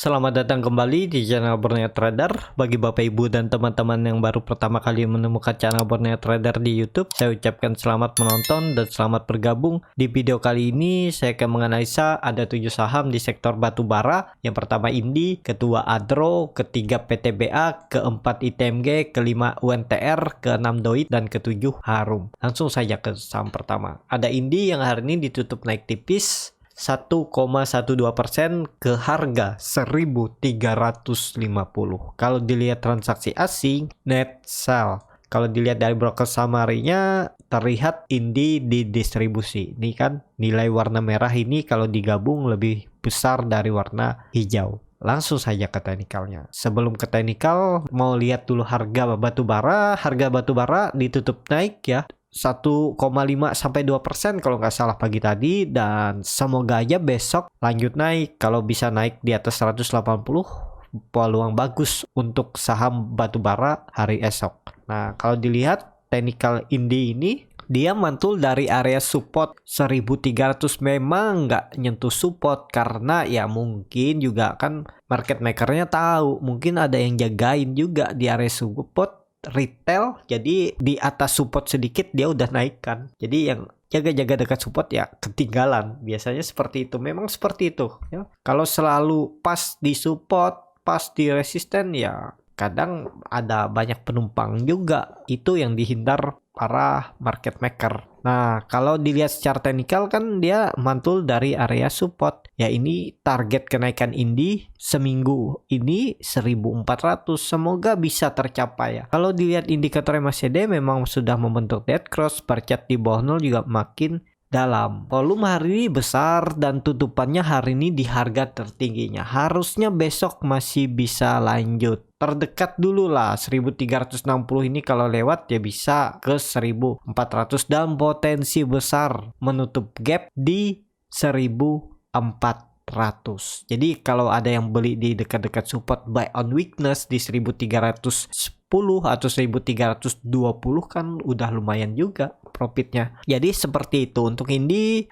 Selamat datang kembali di channel Borneo Trader. Bagi Bapak Ibu dan teman-teman yang baru pertama kali menemukan channel Borneo Trader di YouTube, saya ucapkan selamat menonton dan selamat bergabung. Di video kali ini saya akan menganalisa ada 7 saham di sektor batubara. Yang pertama Indi, kedua Adro, ketiga PTBA, keempat ITMG, kelima UNTR, keenam Doit, dan ketujuh Harum. Langsung saja ke saham pertama. Ada Indi yang hari ini ditutup naik tipis 1,12% ke harga 1.350. Kalau dilihat transaksi asing, net sell. Kalau dilihat dari broker summary-nya, terlihat Indi di distribusi. Ini kan nilai warna merah ini kalau digabung lebih besar dari warna hijau. Langsung saja ke teknikalnya. Sebelum ke teknikal, mau lihat dulu harga batubara. Harga batubara ditutup naik ya. 1,5 sampai 2% kalau nggak salah pagi tadi, dan semoga aja besok lanjut naik. Kalau bisa naik di atas 180, peluang bagus untuk saham batubara hari esok. Nah, kalau dilihat technical Indi ini, dia mantul dari area support 1300, memang nggak nyentuh support karena ya mungkin juga kan market makernya tahu mungkin ada yang jagain juga di area support retail, jadi di atas support sedikit dia udah naikkan. Jadi yang jaga-jaga dekat support ya ketinggalan. Biasanya seperti itu, memang seperti itu ya. Kalau selalu pas di support, pas di resisten ya kadang ada banyak penumpang juga. Itu yang dihindar para market maker. Nah, kalau dilihat secara teknikal kan dia mantul dari area support. Ya ini target kenaikan Indi seminggu ini 1.400. Semoga bisa tercapai ya. Kalau dilihat indikator MACD memang sudah membentuk dead cross. Bar chart di bawah 0 juga makin dalam. Volume hari ini besar dan tutupannya hari ini di harga tertingginya. Harusnya besok masih bisa lanjut. Terdekat dulu lah 1360 ini, kalau lewat ya bisa ke 1400 dan potensi besar menutup gap di 1400. Jadi kalau ada yang beli di dekat-dekat support buy on weakness di 1310 atau 1320 kan udah lumayan juga profitnya. Jadi seperti itu untuk Indi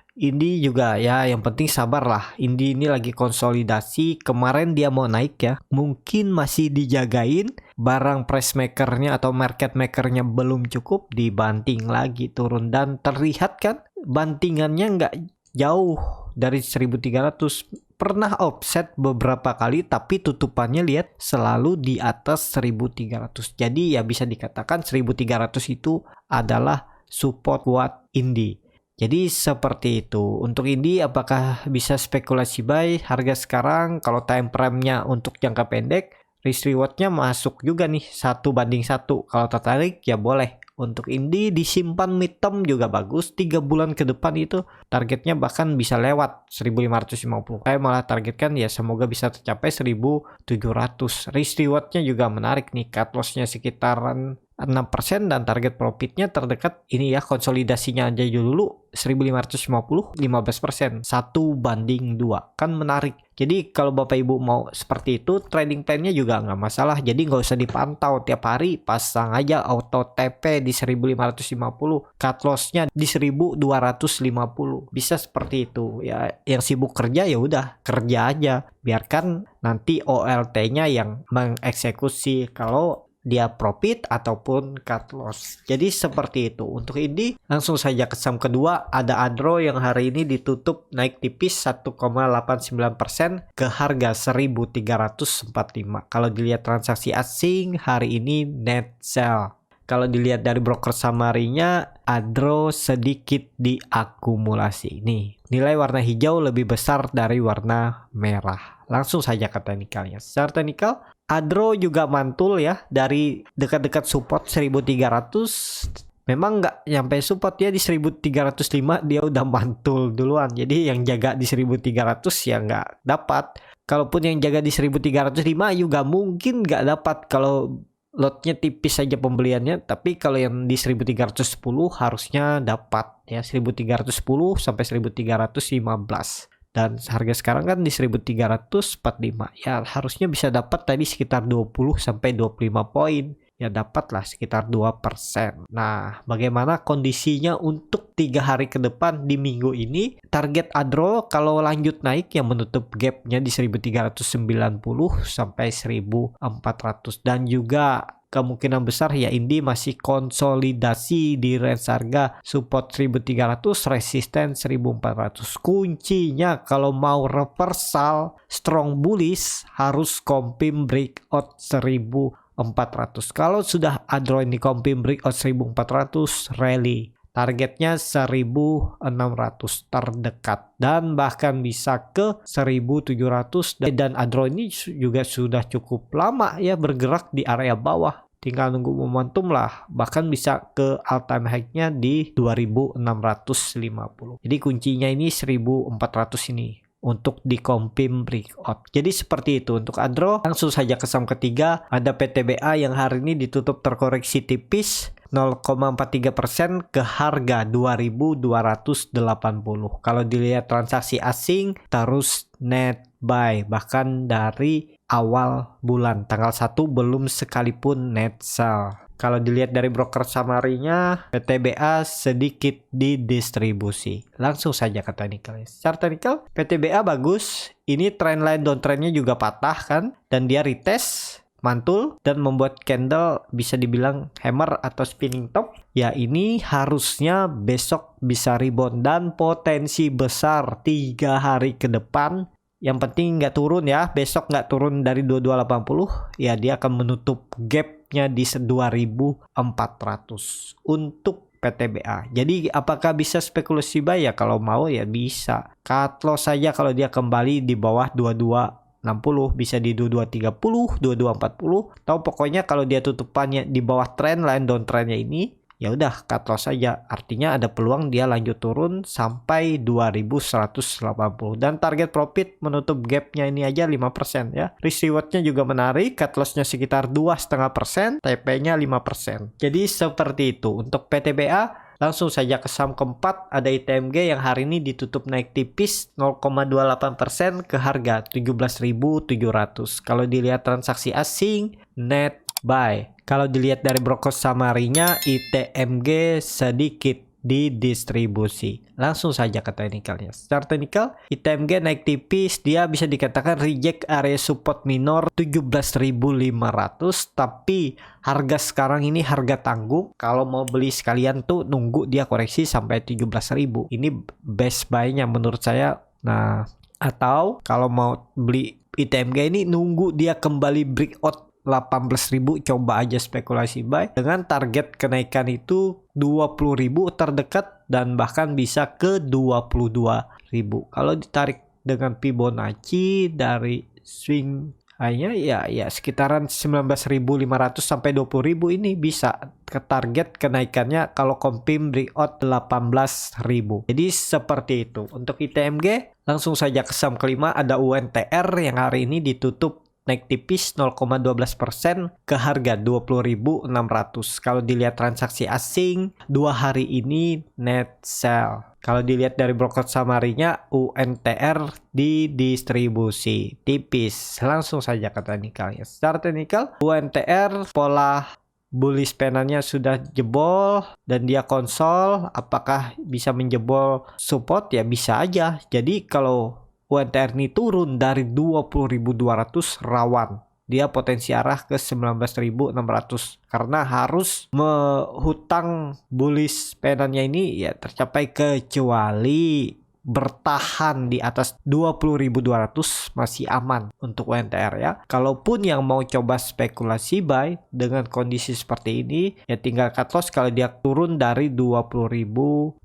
juga ya, yang penting sabar lah. Indi ini lagi konsolidasi. Kemarin dia mau naik ya, mungkin masih dijagain, barang price makernya atau market makernya belum cukup, dibanting lagi turun, dan terlihat kan bantingannya nggak jauh dari 1300. Pernah offset beberapa kali tapi tutupannya lihat selalu di atas 1300. Jadi ya bisa dikatakan 1300 itu adalah support buat Indi. Jadi seperti itu. Untuk Indi apakah bisa spekulasi buy? Harga sekarang kalau time frame-nya untuk jangka pendek, risk reward-nya masuk juga nih 1:1. Kalau tertarik ya boleh. Untuk Indi disimpan mid term juga bagus. 3 bulan ke depan itu targetnya bahkan bisa lewat 1.550. Saya malah targetkan ya semoga bisa tercapai 1.700. Risk reward-nya juga menarik nih. Cut loss-nya sekitaran 6% dan target profitnya terdekat ini ya, konsolidasinya aja dulu 1.550, 15%, 1:2 kan menarik. Jadi kalau Bapak Ibu mau seperti itu, trading plan-nya juga nggak masalah. Jadi nggak usah dipantau tiap hari, pasang aja auto TP di 1.550, cut loss-nya di 1.250. Bisa seperti itu ya. Yang sibuk kerja ya udah kerja aja, biarkan nanti OLT-nya yang mengeksekusi kalau dia profit ataupun cut loss. Jadi seperti itu. Untuk ini langsung saja ke saham kedua, ada Adro yang hari ini ditutup naik tipis 1,89% ke harga 1.345. Kalau dilihat transaksi asing hari ini net sell. Kalau dilihat dari broker summary-nya, Adro sedikit diakumulasi. Nih, nilai warna hijau lebih besar dari warna merah. Langsung saja ke teknikalnya. Secara teknikal, Adro juga mantul ya dari dekat-dekat support 1300. Memang nggak nyampe support ya, di 1305 dia udah mantul duluan. Jadi yang jaga di 1300 ya nggak dapat. Kalaupun yang jaga di 1305 juga mungkin nggak dapat kalau lotnya tipis saja pembeliannya. Tapi kalau yang di 1310 harusnya dapat ya, 1310 sampai 1315. Dan harga sekarang kan di 1345. Ya harusnya bisa dapat tadi sekitar 20 sampai 25 poin. ya dapatlah sekitar 2%. Nah, bagaimana kondisinya untuk 3 hari ke depan di minggu ini? Target Adro kalau lanjut naik yang menutup gapnya di 1390 sampai 1400, dan juga kemungkinan besar ya Indi masih konsolidasi di range harga support 1300, resisten 1400. Kuncinya kalau mau reversal strong bullish harus confirm breakout 1400. Kalau sudah Adro ini confirm breakout 1400, rally targetnya 1600 terdekat dan bahkan bisa ke 1700, dan Adro ini juga sudah cukup lama ya bergerak di area bawah, tinggal nunggu momentum lah, bahkan bisa ke all time high-nya di 2650. Jadi kuncinya ini 1400 ini untuk di confirm breakout. Jadi seperti itu untuk Adro. Langsung saja ke saham ketiga, ada PTBA yang hari ini ditutup terkoreksi tipis 0,43% ke harga 2280. Kalau dilihat transaksi asing terus net buy, bahkan dari awal bulan tanggal 1 belum sekalipun net sell. Kalau dilihat dari broker summary-nya, PTBA sedikit didistribusi. Langsung saja ke technical. Secara technical, PTBA bagus. Ini trendline downtrend-nya juga patah kan, dan dia retest mantul dan membuat candle bisa dibilang hammer atau spinning top. Ya ini harusnya besok bisa rebound dan potensi besar 3 hari ke depan. Yang penting nggak turun ya, besok nggak turun dari 2280, ya dia akan menutup gapnya di 2400 untuk PTBA. Jadi apakah bisa spekulasi buy ya? Kalau mau ya bisa. Cut loss saja kalau dia kembali di bawah 2260, bisa di 2230, 2240, atau pokoknya kalau dia tutupannya di bawah trendline downtrendnya ini, ya udah cut loss saja. Artinya ada peluang dia lanjut turun sampai 2180, dan target profit menutup gapnya ini aja 5% ya. Risk rewardnya juga menarik, cut lossnya sekitar 2,5%, TP-nya 5%. Jadi seperti itu untuk PTBA. Langsung saja ke saham keempat, ada ITMG yang hari ini ditutup naik tipis 0,28% ke harga 17.700. Kalau dilihat transaksi asing, net buy. Kalau dilihat dari broker summary-nya, ITMG sedikit didistribusi. Langsung saja ke technicalnya. Secara technical, ITMG naik tipis, dia bisa dikatakan reject area support minor 17.500, tapi harga sekarang ini harga tanggung. Kalau mau beli sekalian tuh nunggu dia koreksi sampai 17.000. Ini best buy-nya menurut saya. Nah, atau kalau mau beli ITMG ini nunggu dia kembali breakout 18.000, coba aja spekulasi buy dengan target kenaikan itu 20.000 terdekat dan bahkan bisa ke 22.000. Kalau ditarik dengan Fibonacci dari swing hanya ya sekitaran 19.500 sampai 20.000 ini bisa ke target kenaikannya kalau confirm breakout 18.000. Jadi seperti itu untuk ITMG. Langsung saja ke saham kelima, ada UNTR yang hari ini ditutup naik tipis 0,12% ke harga 20.600. Kalau dilihat transaksi asing 2 hari ini net sell. Kalau dilihat dari broker summary-nya, UNTR didistribusi tipis. Langsung saja ke technicalnya. Secara technical, UNTR pola bullish panel-nya sudah jebol dan dia konsol. Apakah bisa menjebol support? Ya bisa aja. Jadi kalau UNTR ini turun dari 20.200 rawan. Dia potensi arah ke 19.600 karena harus menghutang bullish panel-nya ini ya tercapai, kecuali bertahan di atas 20.200 masih aman untuk UNTR ya. Kalaupun yang mau coba spekulasi buy dengan kondisi seperti ini ya tinggal cut loss kalau dia turun dari 20.200,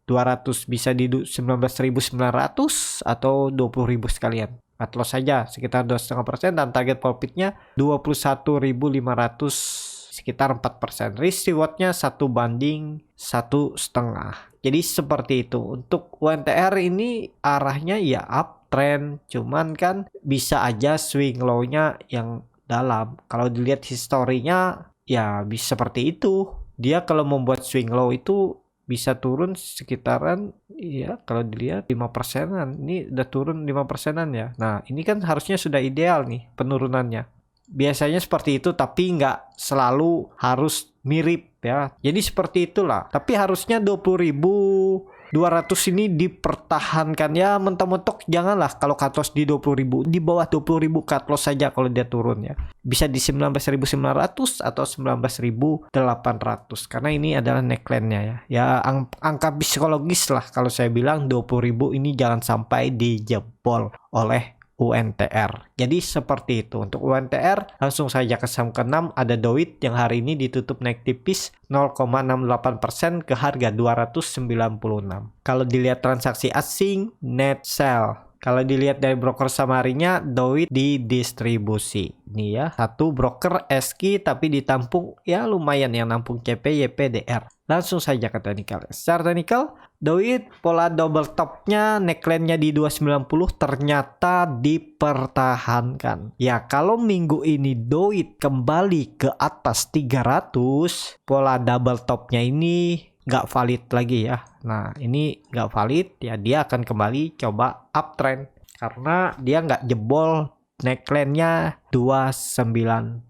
bisa di 19.900 atau 20.000 sekalian. Cut loss saja sekitar 2,5% dan target profitnya 21.500, sekitar 4%. Risk rewardnya 1:1,5. Jadi seperti itu. Untuk UNTR ini arahnya ya uptrend, cuman kan bisa aja swing low-nya yang dalam. Kalau dilihat historinya ya bisa seperti itu. Dia kalau membuat swing low itu bisa turun sekitaran ya kalau dilihat 5%-an. Ini udah turun 5%-an ya. Nah, ini kan harusnya sudah ideal nih penurunannya. biasanya seperti itu, tapi nggak selalu harus mirip ya. Jadi seperti itulah. Tapi harusnya 20.200 ini dipertahankan ya, mentok-mentok janganlah kalau cut loss di 20.000, di bawah 20.000 cut loss saja kalau dia turun ya. Bisa di 19.900 atau 19.800 karena ini adalah neckline-nya ya. Ya angka psikologis lah kalau saya bilang 20.000 ini jangan sampai dijebol oleh UNTR. Jadi seperti itu. Untuk UNTR langsung saja ke saham ke-6 ada Doit yang hari ini ditutup naik tipis 0,68% ke harga 296. Kalau dilihat transaksi asing, net sell. Kalau dilihat dari broker samarinya, Doit didistribusi. Ini ya, satu broker SQ tapi ditampung ya lumayan yang nampung CP, YP, DR. Langsung saja ke technical. Secara technical, Doit pola double topnya, neckline-nya di 290 ternyata dipertahankan. Ya kalau minggu ini Doit kembali ke atas 300, pola double topnya ini nggak valid lagi ya. Nah ini nggak valid ya, dia akan kembali coba uptrend karena dia nggak jebol neckline-nya 290.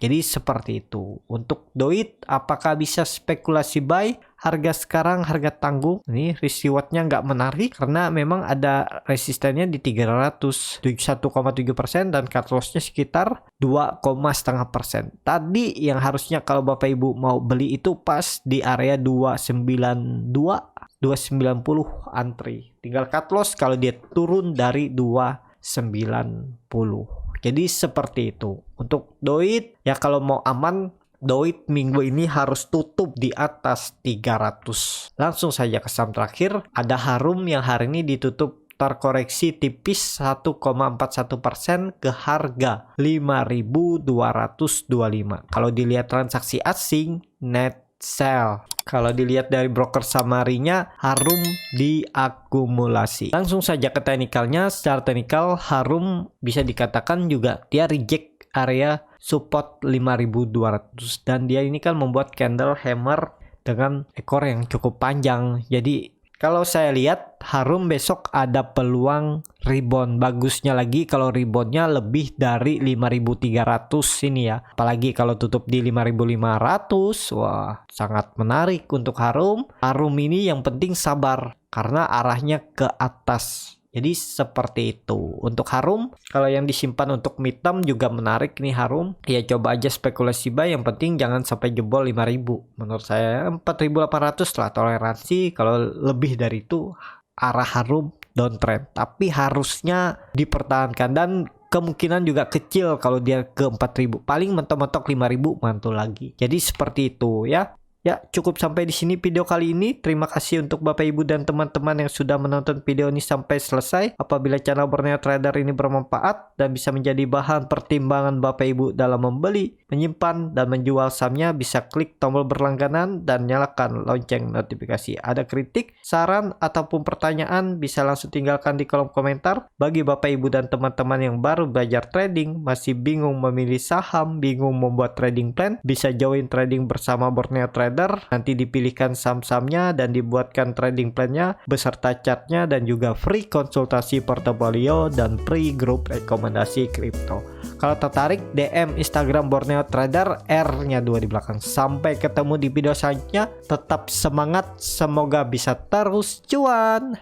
Jadi seperti itu. Untuk Doit apakah bisa spekulasi buy? Harga sekarang harga tanggung. Ini risk reward-nya nggak menarik karena memang ada resistennya di 300, 1,7% dan cut loss-nya sekitar 2,5%. Tadi yang harusnya kalau Bapak Ibu mau beli itu pas di area 292, 290 antri. Tinggal cut loss kalau dia turun dari 290. Jadi seperti itu. Untuk Doit ya kalau mau aman, Doit minggu ini harus tutup di atas 300. Langsung saja ke saham terakhir, ada Harum yang hari ini ditutup terkoreksi tipis 1,41% ke harga 5.225. Kalau dilihat transaksi asing, net sell. Kalau dilihat dari broker samarinya, Harum diakumulasi. Langsung saja ke teknikalnya. Secara teknikal, Harum bisa dikatakan juga dia reject area support 5.200 dan dia ini kan membuat candle hammer dengan ekor yang cukup panjang. Jadi kalau saya lihat Harum besok ada peluang rebound. Bagusnya lagi kalau reboundnya lebih dari 5.300 ini ya. Apalagi kalau tutup di 5.500. Wah sangat menarik untuk Harum. Harum ini yang penting sabar karena arahnya ke atas. Jadi seperti itu. Untuk Harum, kalau yang disimpan untuk mid term juga menarik nih Harum. Ya coba aja spekulasi buy, yang penting jangan sampai jebol 5.000. Menurut saya 4.800 lah toleransi. Kalau lebih dari itu arah Harum downtrend. Tapi harusnya dipertahankan dan kemungkinan juga kecil kalau dia ke 4.000. Paling mentok-mentok 5.000 mantul lagi. Jadi seperti itu ya. Ya, cukup sampai di sini video kali ini. Terima kasih untuk Bapak Ibu dan teman-teman yang sudah menonton video ini sampai selesai. Apabila channel Borneo Trader ini bermanfaat dan bisa menjadi bahan pertimbangan Bapak Ibu dalam membeli, menyimpan, dan menjual sahamnya, bisa klik tombol berlangganan dan nyalakan lonceng notifikasi. Ada kritik, saran, ataupun pertanyaan, bisa langsung tinggalkan di kolom komentar. Bagi Bapak Ibu dan teman-teman yang baru belajar trading, masih bingung memilih saham, bingung membuat trading plan, bisa join trading bersama Borneo Trader. Nanti dipilihkan saham-sahamnya dan dibuatkan trading plan-nya beserta chartnya dan juga free konsultasi portofolio dan free grup rekomendasi kripto. Kalau tertarik, DM Instagram Borneo Trader, R-nya 2 di belakang. Sampai ketemu di video selanjutnya. Tetap semangat, semoga bisa terus cuan.